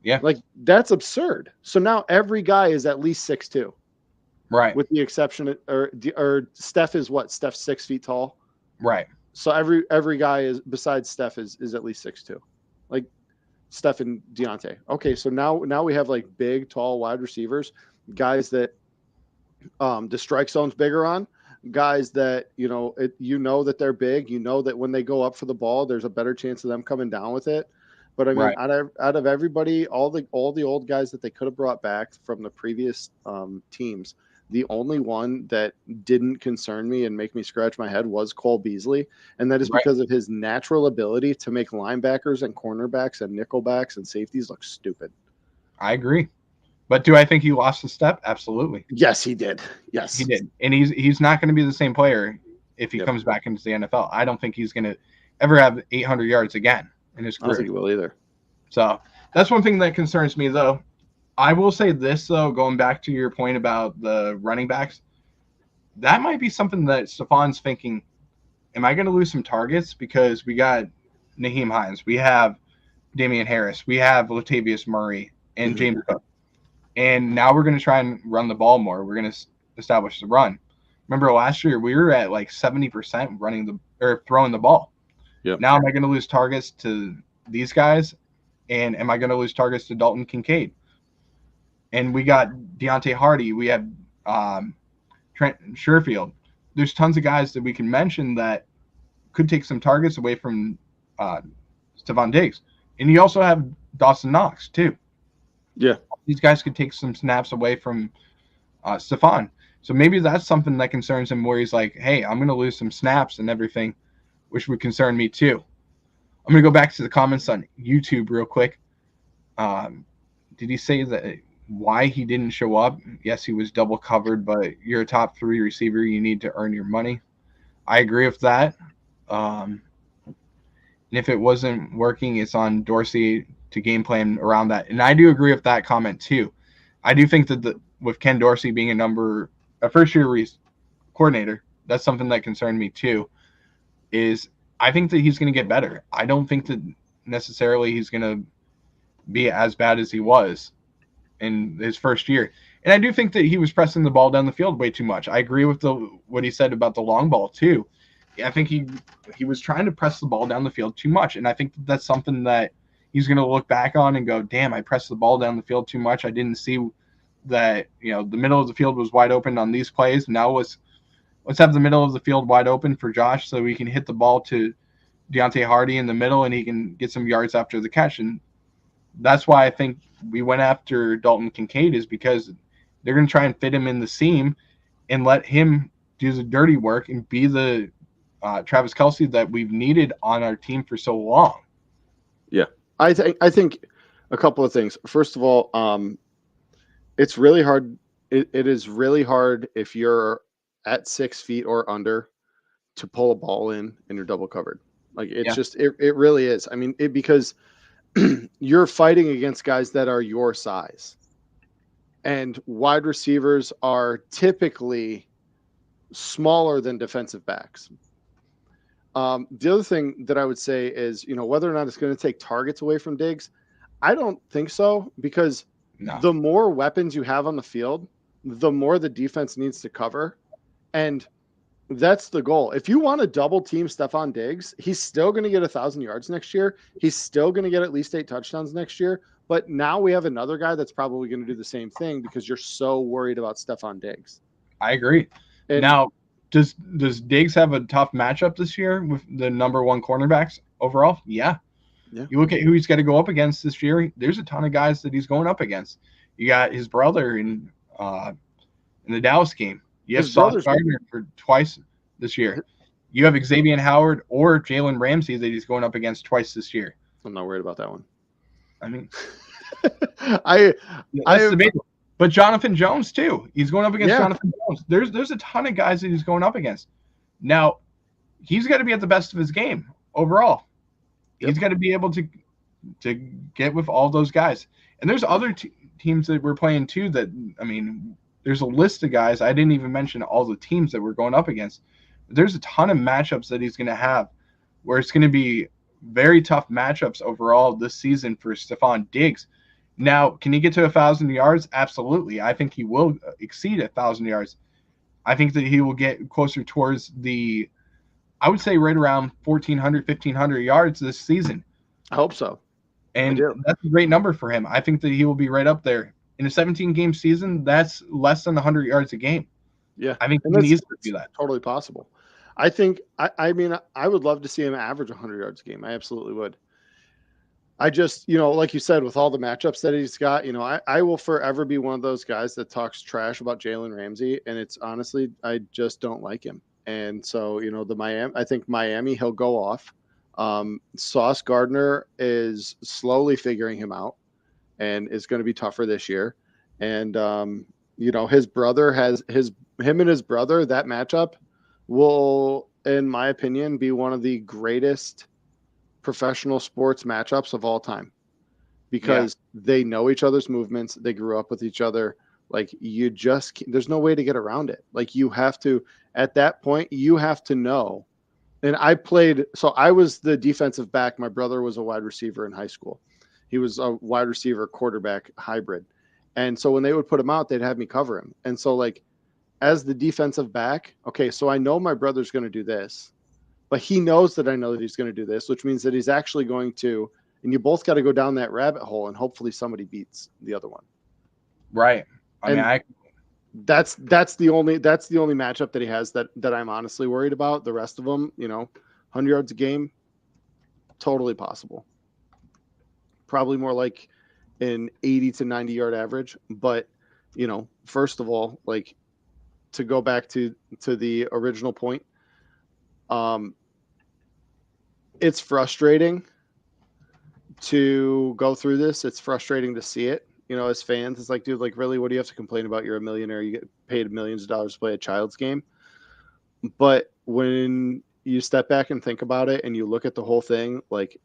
Yeah. Like, that's absurd. So now every guy is at least 6'2". Right. With the exception or Steph is what? Steph's 6 feet tall. Right. So every guy is besides Steph is at least 6'2". Like, Steph and Deontay. Okay, so now we have like big, tall wide receivers, guys that the strike zone's bigger on, guys that that they're big. You know that when they go up for the ball, there's a better chance of them coming down with it. But I mean, Right. out of everybody, all the old guys that they could have brought back from the previous teams, the only one that didn't concern me and make me scratch my head was Cole Beasley, and that is Right. because of his natural ability to make linebackers and cornerbacks and nickelbacks and safeties look stupid. I agree. But do I think he lost a step? Absolutely. Yes, he did. Yes, He did. And he's not going to be the same player if he Yep. comes back into the NFL. I don't think he's going to ever have 800 yards again in his I don't career. think he will either. So that's one thing that concerns me, though. I will say this, though, going back to your point about the running backs, that might be something that Stefon's thinking, am I going to lose some targets? Because we got Naheem Hines, we have Damian Harris, we have Latavius Murray, and James Cook. And now we're going to try and run the ball more. We're going to establish the run. Remember last year we were at like 70% throwing the ball. Yep. Now am I going to lose targets to these guys? And am I going to lose targets to Dalton Kincaid? And we got Deontay Hardy. We have Trent Sherfield. There's tons of guys that we can mention that could take some targets away from Stefon Diggs. And you also have Dawson Knox too. Yeah. These guys could take some snaps away from Stefon. So maybe that's something that concerns him where he's like, hey, I'm going to lose some snaps and everything, which would concern me too. I'm going to go back to the comments on YouTube real quick. Did he say that why he didn't show up? Yes, he was double covered, but you're a top 3 receiver. You need to earn your money. I agree with that. And if it wasn't working, it's on Dorsey to game plan around that. And I do agree with that comment too. I do think that with Ken Dorsey being a first-year coordinator, that's something that concerned me too, is I think that he's going to get better. I don't think that necessarily he's going to be as bad as he was in his first year. And I do think that he was pressing the ball down the field way too much. I agree with what he said about the long ball too. I think he was trying to press the ball down the field too much. And I think that's something that he's going to look back on and go, damn, I pressed the ball down the field too much. I didn't see that, the middle of the field was wide open on these plays. Now let's have the middle of the field wide open for Josh so we can hit the ball to Deontay Hardy in the middle and he can get some yards after the catch. And that's why I think we went after Dalton Kincaid, is because they're going to try and fit him in the seam and let him do the dirty work and be the Travis Kelce that we've needed on our team for so long. Yeah. I think a couple of things. First of all, it's really hard. It is really hard if you're at 6 feet or under to pull a ball in and you're double covered. Like it's just, it really is. I mean, because you're fighting against guys that are your size, and wide receivers are typically smaller than defensive backs. The other thing that I would say is, whether or not it's going to take targets away from Diggs, I don't think so, because the more weapons you have on the field, the more the defense needs to cover. And that's the goal. If you want to double team Stefon Diggs, he's still going to get 1,000 yards next year. He's still going to get at least 8 touchdowns next year. But now we have another guy that's probably going to do the same thing because you're so worried about Stefon Diggs. I agree. And now, does Diggs have a tough matchup this year with the number 1 cornerbacks overall? Yeah. You look at who he's got to go up against this year. There's a ton of guys that he's going up against. You got his brother in the Dallas game. You have Sauce Gardner for twice this year. You have Xavier Howard or Jalen Ramsey that he's going up against twice this year. I'm not worried about that one. I mean, that's debatable. But Jonathan Jones too. He's going up against Jonathan Jones. There's a ton of guys that he's going up against. Now, he's got to be at the best of his game overall. He's got to be able to get with all those guys. And there's other teams that we're playing too that, I mean, there's a list of guys. I didn't even mention all the teams that we're going up against. There's a ton of matchups that he's going to have where it's going to be very tough matchups overall this season for Stefon Diggs. Now, can he get to 1,000 yards? Absolutely. I think he will exceed 1,000 yards. I think that he will get closer towards I would say right around 1,400, 1,500 yards this season. I hope so. And that's a great number for him. I think that he will be right up there. In a 17-game season, that's less than 100 yards a game. Yeah. I think he can easily do that. Totally possible. I think, I mean, I would love to see him average 100 yards a game. I absolutely would. I just, like you said, with all the matchups that he's got, I will forever be one of those guys that talks trash about Jalen Ramsey. And it's honestly, I just don't like him. And so, I think Miami, he'll go off. Sauce Gardner is slowly figuring him out and is going to be tougher this year. And, his brother him and his brother, that matchup will, in my opinion, be one of the greatest professional sports matchups of all time because they know each other's movements. They grew up with each other. Like there's no way to get around it. Like you have to, at that point, you have to know. And I was the defensive back. My brother was a wide receiver in high school. He was a wide receiver quarterback hybrid. And so when they would put him out, they'd have me cover him. And so like, as the defensive back, okay, so I know my brother's going to do this, but he knows that I know that he's going to do this, which means that he's actually going to, and you both got to go down that rabbit hole and hopefully somebody beats the other one. Right. That's the only matchup that he has that I'm honestly worried about. The rest of them, 100 yards a game, totally possible. Probably more like an 80 to 90 yard average. But, first of all, like to go back to the original point, it's frustrating to go through this. It's frustrating to see it, as fans. It's like, dude, like really, what do you have to complain about? You're a millionaire. You get paid millions of dollars to play a child's game. But when you step back and think about it and you look at the whole thing, like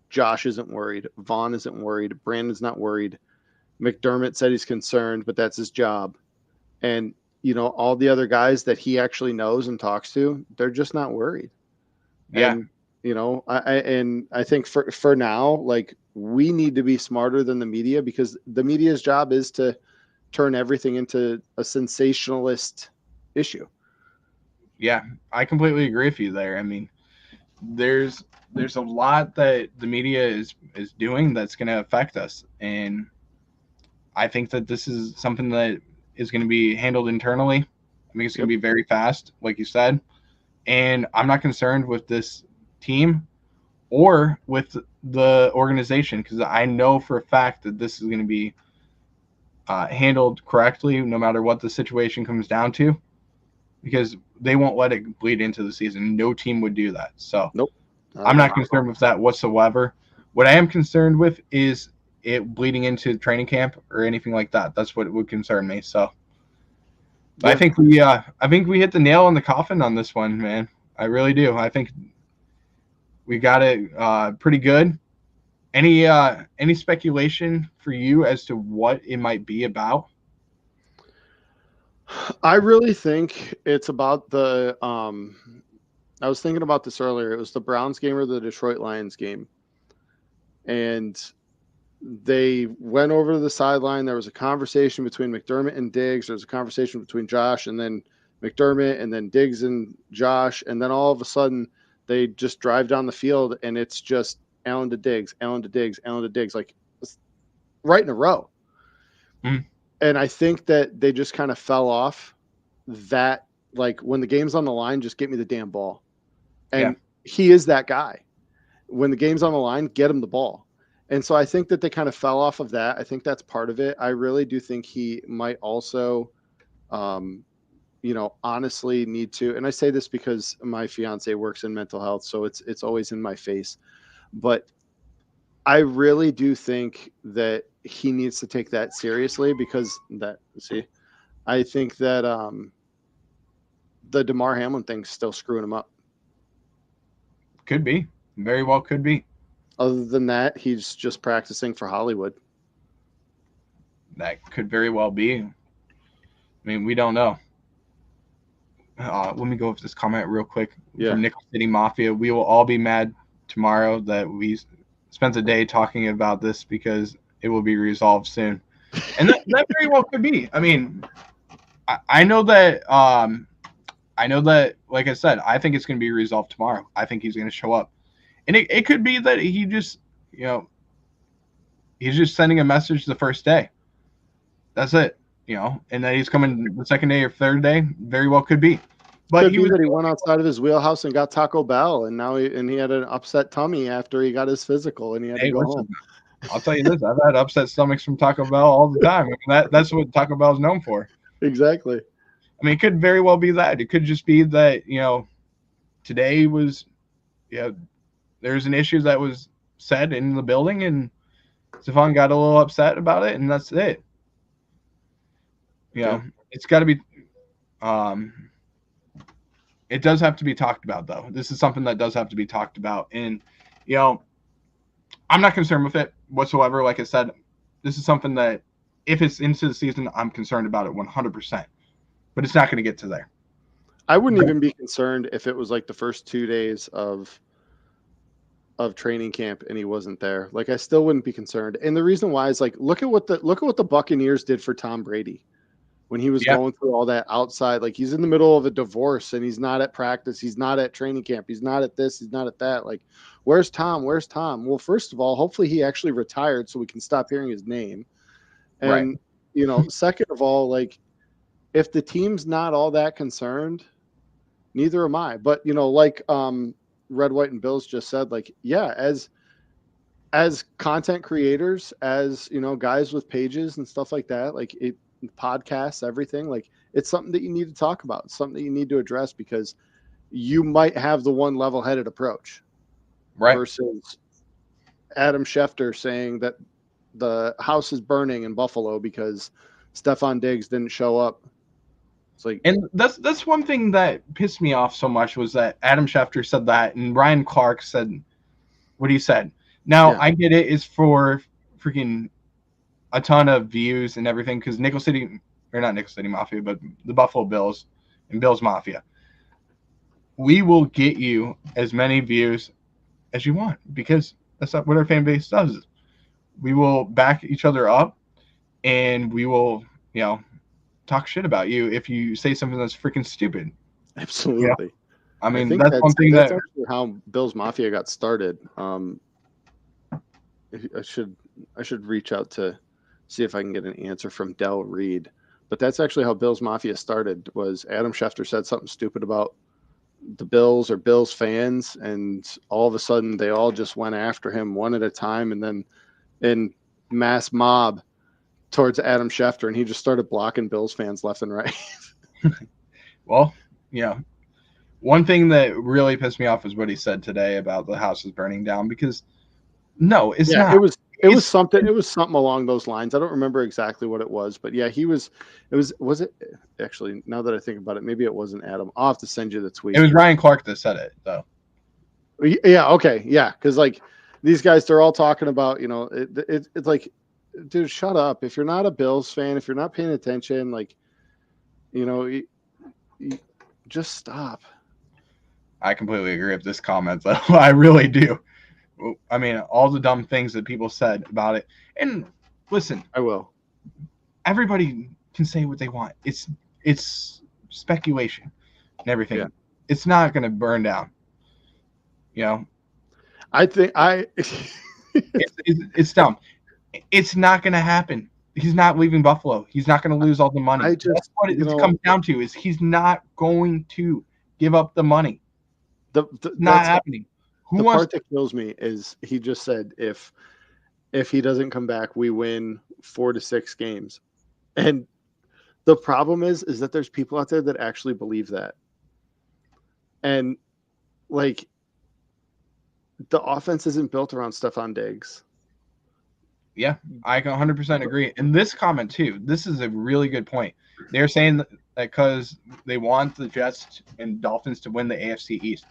Josh isn't worried. Vaughn isn't worried. Brandon's not worried. McDermott said he's concerned, but that's his job. And, all the other guys that he actually knows and talks to, they're just not worried. Yeah. And, I think for now, like we need to be smarter than the media because the media's job is to turn everything into a sensationalist issue. Yeah, I completely agree with you there. I mean, there's a lot that the media is doing that's going to affect us. And I think that this is something that is going to be handled internally. I think it's going to be very fast, like you said. And I'm not concerned with this team or with the organization because I know for a fact that this is going to be handled correctly no matter what the situation comes down to because they won't let it bleed into the season. No team would do that. So nope. I'm not concerned with that whatsoever. What I am concerned with is it bleeding into training camp or anything like that. That's what would concern me. So I think we hit the nail on the coffin on this one, man. I really do. I think we got it pretty good. Any speculation for you as to what it might be about? I really think it's about the I was thinking about this earlier. It was the Browns game or the Detroit Lions game. And they went over to the sideline. There was a conversation between McDermott and Diggs. There was a conversation between Josh and then McDermott and then Diggs and Josh. And then all of a sudden they just drive down the field and it's just Allen to Diggs, Allen to Diggs, Allen to Diggs, like right in a row. Mm. And I think that they just kind of fell off that, like when the game's on the line, just get me the damn ball. And he is that guy. When the game's on the line, get him the ball. And so I think that they kind of fell off of that. I think that's part of it. I really do think he might also, honestly need to, and I say this because my fiance works in mental health, so it's always in my face. But I really do think that he needs to take that seriously because I think that the DeMar Hamlin thing's still screwing him up. Could be. Very well could be. Other than that, he's just practicing for Hollywood. That could very well be. I mean, we don't know. Let me go with this comment real quick. From Nickel City Mafia. We will all be mad tomorrow that we spent a day talking about this because it will be resolved soon. And that very well could be. I mean, I know that, like I said, I think it's going to be resolved tomorrow. I think he's going to show up. And it could be that he just, he's just sending a message the first day. That's it, and then he's coming the second day or third day. Very well could be. But could be that he went outside of his wheelhouse and got Taco Bell, and now he had an upset tummy after he got his physical, and he had to go home. I'll tell you this: I've had upset stomachs from Taco Bell all the time. That's what Taco Bell is known for. Exactly. I mean, it could very well be that. It could just be that today was, there's an issue that was said in the building, and Stefon got a little upset about it, and that's it. It's got to be. It does have to be talked about, though. This is something that does have to be talked about. And, I'm not concerned with it whatsoever. Like I said, this is something that if it's into the season, I'm concerned about it 100%. But it's not going to get to there. I wouldn't even be concerned if it was like the first 2 days of training camp and he wasn't there. Like, I still wouldn't be concerned. And the reason why is, like, look at what the Buccaneers did for Tom Brady. When he was going through all that outside, like, he's in the middle of a divorce and he's not at practice. He's not at training camp. He's not at this. He's not at that. Like, where's Tom? Where's Tom? Well, first of all, hopefully he actually retired so we can stop hearing his name. And, second of all, like, if the team's not all that concerned, neither am I. But, like Red, White, and Bills just said, like, yeah, as content creators, as, guys with pages and stuff like that, like, podcasts, everything, like, it's something that you need to talk about. It's something that you need to address because you might have the one level-headed approach, right? Versus Adam Schefter saying that the house is burning in Buffalo because Stefon Diggs didn't show up. It's like, and that's one thing that pissed me off so much was that Adam Schefter said that, and Ryan Clark said what he said. Now I get it; it's for freaking a ton of views and everything because not Nickel City Mafia, but the Buffalo Bills and Bills Mafia. We will get you as many views as you want because that's not what our fan base does. We will back each other up and we will, talk shit about you if you say something that's freaking stupid. Absolutely. I mean, that's one thing that's actually how Bills Mafia got started. I should reach out to see if I can get an answer from Del Reed. But that's actually how Bills Mafia started, was Adam Schefter said something stupid about the Bills or Bills fans, and all of a sudden they all just went after him one at a time, and then in mass mob towards Adam Schefter, and he just started blocking Bills fans left and right. Well, one thing that really pissed me off is what he said today about the house is burning down because no, it's not. It was something along those lines. I don't remember exactly what it was, but yeah, was it actually, now that I think about it, maybe it wasn't Adam. I'll have to send you the tweet. It was Ryan Clark that said it though. Yeah. Okay. Yeah. Cause like these guys, they're all talking about, it's like, dude, shut up. If you're not a Bills fan, if you're not paying attention, like, you just stop. I completely agree with this comment. Though. I really do. I mean, all the dumb things that people said about it. And listen, I will. Everybody can say what they want. It's speculation and everything. Yeah. It's not going to burn down. I think it's dumb. It's not going to happen. He's not leaving Buffalo. He's not going to lose all the money. That's what it comes down to. Is he's not going to give up the money. Not happening. The part that kills me is he just said if he doesn't come back, we win 4 to 6 games. And the problem is that there's people out there that actually believe that. And like the offense isn't built around Stefon Diggs. Yeah, I can 100% agree. And this comment too, this is a really good point. They're saying that because they want the Jets and Dolphins to win the AFC East.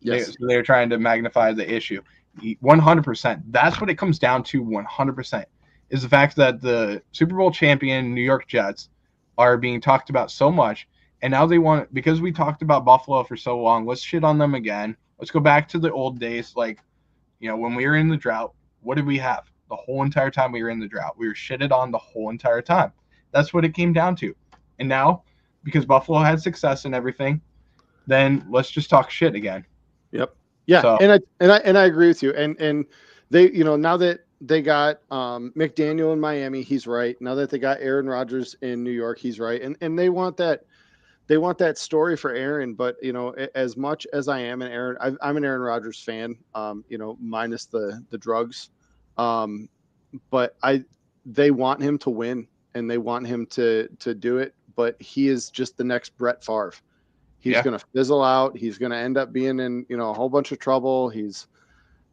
Yes. They're trying to magnify the issue. 100%. That's what it comes down to 100%, is the fact that the Super Bowl champion New York Jets are being talked about so much. And now they want, because we talked about Buffalo for so long, let's shit on them again. Let's go back to the old days. Like, when we were in the drought, what did we have? The whole entire time we were in the drought, we were shitted on the whole entire time. That's what it came down to. And now, because Buffalo had success and everything, then let's just talk shit again. Yep. Yeah. So, and I agree with you. And they, now that they got McDaniel in Miami, he's right. Now that they got Aaron Rodgers in New York, he's right. And they want that story for Aaron. But as much as I am I'm an Aaron Rodgers fan. Minus the drugs. But they want him to win and they want him to do it. But he is just the next Brett Favre. He's going to fizzle out. He's going to end up being in a whole bunch of trouble.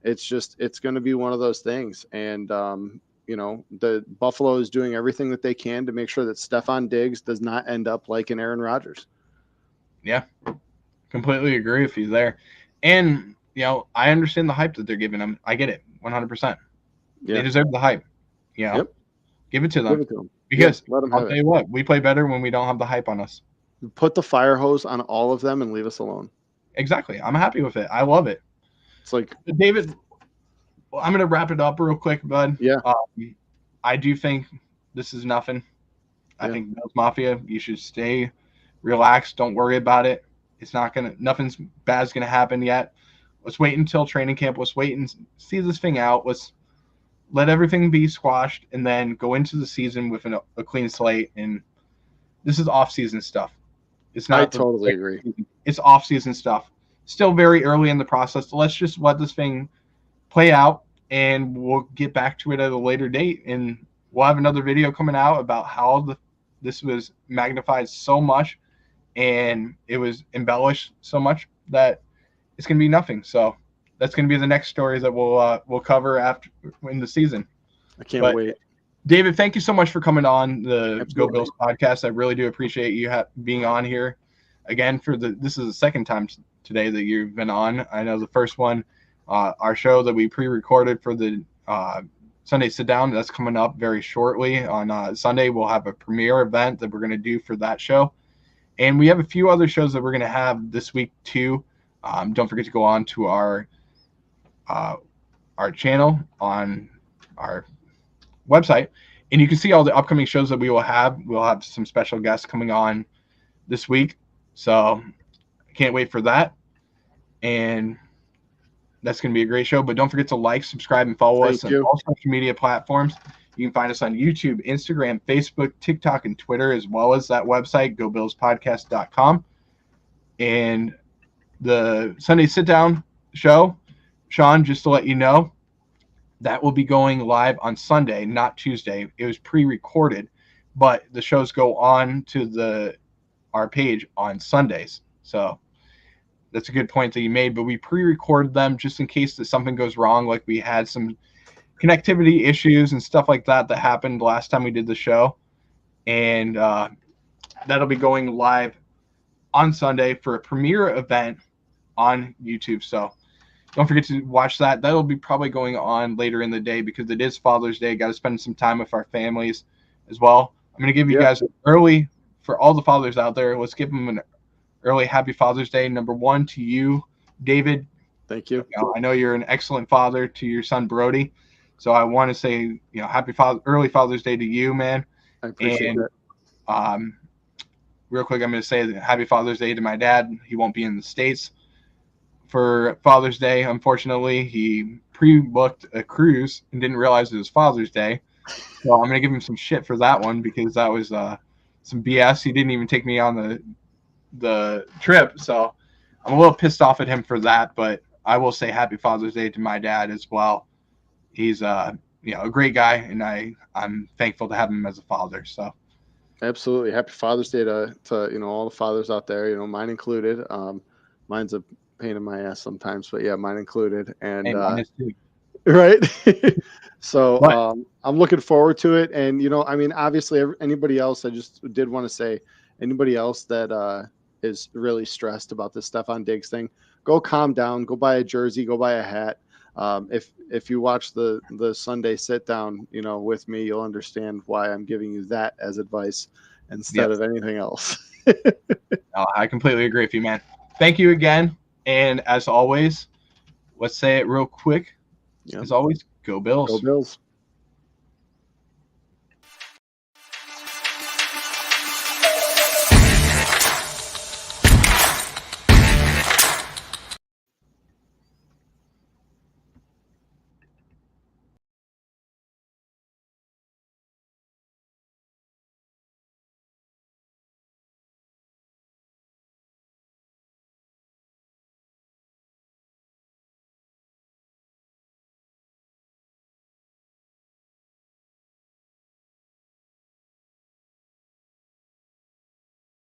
It's going to be one of those things. And, the Buffalo is doing everything that they can to make sure that Stefon Diggs does not end up like an Aaron Rodgers. Yeah, completely agree with you there. And, I understand the hype that they're giving him. I get it 100%. Yeah. They deserve the hype. Yep. Give it to them. Because I'll tell you what, we play better when we don't have the hype on us. Put the fire hose on all of them and leave us alone. Exactly. I'm happy with it. I love it. It's like, David, I'm going to wrap it up real quick, bud. Yeah. I do think this is nothing. I think Bills Mafia, you should stay relaxed. Don't worry about it. Nothing's bad's going to happen yet. Let's wait until training camp. Let's wait and see this thing out. Let's let everything be squashed and then go into the season with a clean slate. And this is off-season stuff. It's not. I totally agree. It's off-season stuff. Still very early in the process. So let's just let this thing play out, and we'll get back to it at a later date. And we'll have another video coming out about how this was magnified so much, and it was embellished so much that it's going to be nothing. So that's going to be the next story that we'll cover after in the season. I can't wait. David, thank you so much for coming on the Go Bills podcast. I really do appreciate you being on here again this is the second time today that you've been on. I know the first one, our show that we pre-recorded for the Sunday Sit Down, that's coming up very shortly. On Sunday, we'll have a premiere event that we're going to do for that show. And we have a few other shows that we're going to have this week too. Don't forget to go on to our channel on our website, and you can see all the upcoming shows that we will have. We'll have some special guests coming on this week, so I can't wait for that. And that's going to be a great show. But don't forget to like, subscribe, and follow us on all social media platforms. You can find us on YouTube, Instagram, Facebook, TikTok, and Twitter, as well as that website, gobillspodcast.com. And the Sunday Sit Down show, Sean, just to let you know, that will be going live on Sunday, not Tuesday. It was pre-recorded, but the shows go on to our page on Sundays. So that's a good point that you made. But we pre-recorded them just in case that something goes wrong, like we had some connectivity issues and stuff like that happened last time we did the show. And that'll be going live on Sunday for a premiere event on YouTube. So don't forget to watch that. That'll be probably going on later in the day because it is Father's Day. Got to spend some time with our families as well. I'm going to give you guys an early, for all the fathers out there, let's give them an early Happy Father's Day. Number one to you, David. Thank you. I know you're an excellent father to your son, Brody. So I want to say, Happy early Father's Day to you, man. I appreciate that. Real quick, I'm going to say Happy Father's Day to my dad. He won't be in the States for Father's Day. Unfortunately, he pre-booked a cruise and didn't realize it was Father's Day. So I'm going to give him some shit for that one because that was some BS. He didn't even take me on the trip. So I'm a little pissed off at him for that, but I will say Happy Father's Day to my dad as well. He's a great guy, and I'm thankful to have him as a father. So absolutely. Happy Father's Day to all the fathers out there, mine included. Mine's a pain in my ass sometimes, but yeah, mine included. And mine is too. Right. So I'm looking forward to it. And obviously anybody else, I just did want to say, anybody else that is really stressed about this Stefon Diggs thing, go calm down, go buy a jersey, go buy a hat. If you watch the Sunday Sit Down, with me, you'll understand why I'm giving you that as advice instead of anything else. No, I completely agree with you, man. Thank you again. And as always, let's say it real quick. As always, go Bills. Go Bills.